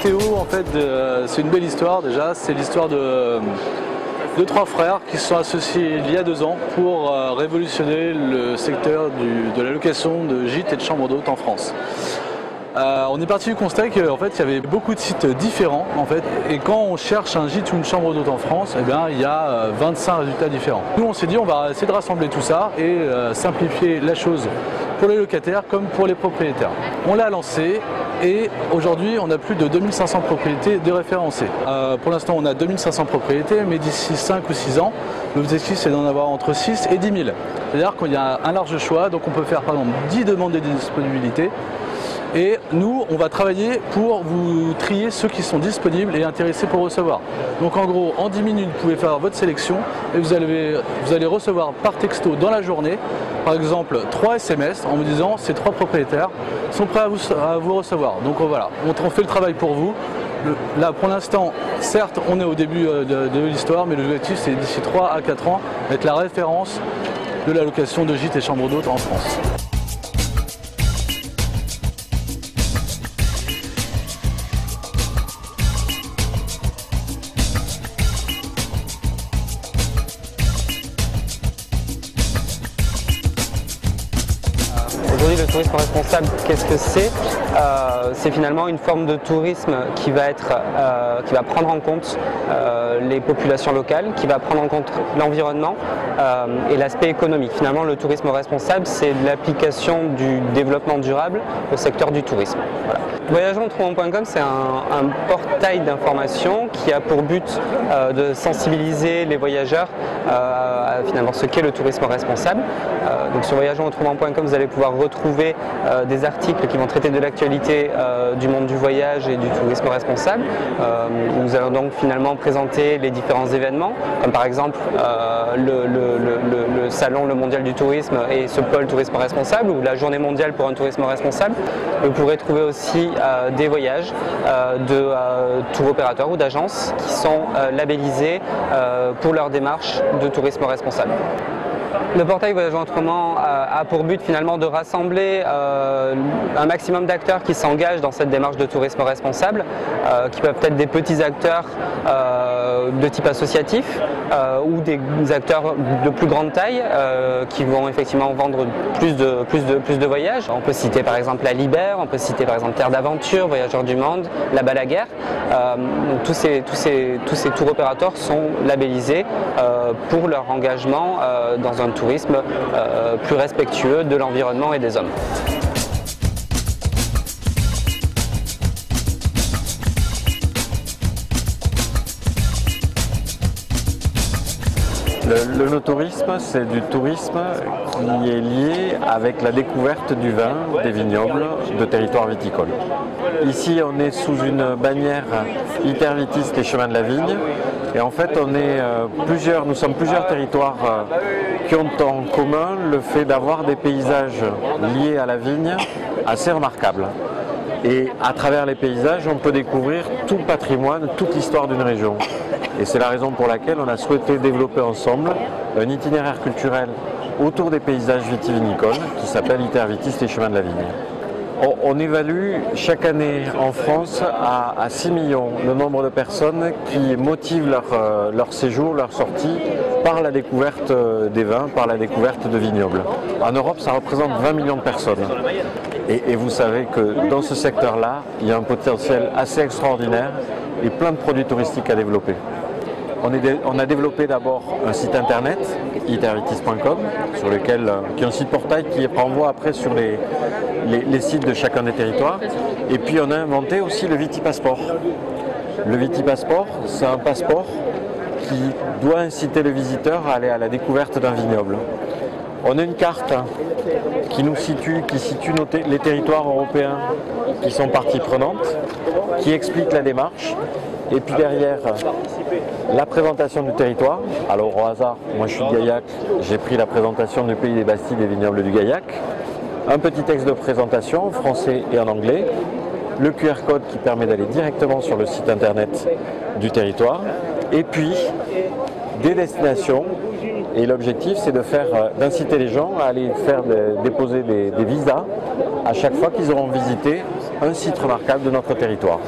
Théo, en fait, c'est une belle histoire déjà. C'est l'histoire de trois frères qui se sont associés il y a 2 ans pour révolutionner le secteur de la location de gîtes et de chambres d'hôtes en France. On est parti du constat qu'en fait, il y avait beaucoup de sites différents en fait, et quand on cherche un gîte ou une chambre d'hôte en France, eh bien, il y a 25 résultats différents. Nous, on s'est dit on va essayer de rassembler tout ça et simplifier la chose pour les locataires comme pour les propriétaires. On l'a lancé et aujourd'hui, on a plus de 2500 propriétés déréférencées. Pour l'instant, on a 2500 propriétés, mais d'ici 5 ou 6 ans, l'objectif c'est d'en avoir entre 6 et 10 000. C'est-à-dire qu'il y a un large choix, donc on peut faire par exemple 10 demandes de disponibilité. Et nous, on va travailler pour vous trier ceux qui sont disponibles et intéressés pour recevoir. Donc en gros, en 10 minutes, vous pouvez faire votre sélection et vous allez recevoir par texto dans la journée, par exemple 3 SMS en vous disant ces 3 propriétaires sont prêts à vous recevoir. Donc voilà, on fait le travail pour vous. Là pour l'instant, certes, on est au début de l'histoire, mais l'objectif c'est d'ici 3 à 4 ans d'être la référence de la location de gîtes et chambres d'hôtes en France. Aujourd'hui, le tourisme responsable, qu'est-ce que c'est? C'est finalement une forme de tourisme qui va prendre en compte les populations locales, qui va prendre en compte l'environnement et l'aspect économique. Finalement, le tourisme responsable, c'est l'application du développement durable au secteur du tourisme. Voilà. Voyageons-autrement.com, c'est un portail d'information qui a pour but de sensibiliser les voyageurs à finalement ce qu'est le tourisme responsable. Donc sur voyageons-autrement.com, vous allez pouvoir retrouver des articles qui vont traiter de l'actualité du monde du voyage et du tourisme responsable. Nous allons donc finalement présenter les différents événements, comme par exemple le salon, le mondial du tourisme et ce pôle tourisme responsable, ou la journée mondiale pour un tourisme responsable. Vous pourrez trouver aussi des voyages de tour opérateurs ou d'agences qui sont labellisés pour leur démarche de tourisme responsable. Le portail Voyageons Autrement a pour but finalement de rassembler un maximum d'acteurs qui s'engagent dans cette démarche de tourisme responsable, qui peuvent être des petits acteurs de type associatif ou des acteurs de plus grande taille qui vont effectivement vendre plus de voyages. On peut citer par exemple la Libère, on peut citer par exemple Terre d'Aventure, Voyageurs du Monde, La Balaguère. Donc tous ces tours opérateurs sont labellisés pour leur engagement dans un tourisme plus respectueux de l'environnement et des hommes. Le no-tourisme, c'est du tourisme qui est lié avec la découverte du vin, des vignobles, de territoires viticoles. Ici, on est sous une bannière Itervitis, les chemins de la vigne. Et en fait, nous sommes plusieurs territoires qui ont en commun le fait d'avoir des paysages liés à la vigne assez remarquables. Et à travers les paysages, on peut découvrir tout le patrimoine, toute l'histoire d'une région. Et c'est la raison pour laquelle on a souhaité développer ensemble un itinéraire culturel autour des paysages vitivinicoles qui s'appelle Itervitis, les chemins de la vigne. On évalue chaque année en France à 6 millions le nombre de personnes qui motivent leur séjour, leur sortie par la découverte des vins, par la découverte de vignobles. En Europe, ça représente 20 millions de personnes. Et vous savez que dans ce secteur-là, il y a un potentiel assez extraordinaire et plein de produits touristiques à développer. On a développé d'abord un site internet, itervitis.com, qui est un site portail qui renvoie après sur les sites de chacun des territoires. Et puis on a inventé aussi le Vitipasseport. Le Vitipasseport, c'est un passeport qui doit inciter le visiteur à aller à la découverte d'un vignoble. On a une carte qui situe les territoires européens qui sont partie prenante, qui explique la démarche. Et puis derrière, la présentation du territoire. Alors au hasard, moi je suis de Gaillac, j'ai pris la présentation du pays des Bastilles des vignobles du Gaillac. Un petit texte de présentation en français et en anglais. Le QR code qui permet d'aller directement sur le site internet du territoire. Et puis des destinations. Et l'objectif, c'est d'inciter les gens à aller déposer des visas à chaque fois qu'ils auront visité un site remarquable de notre territoire.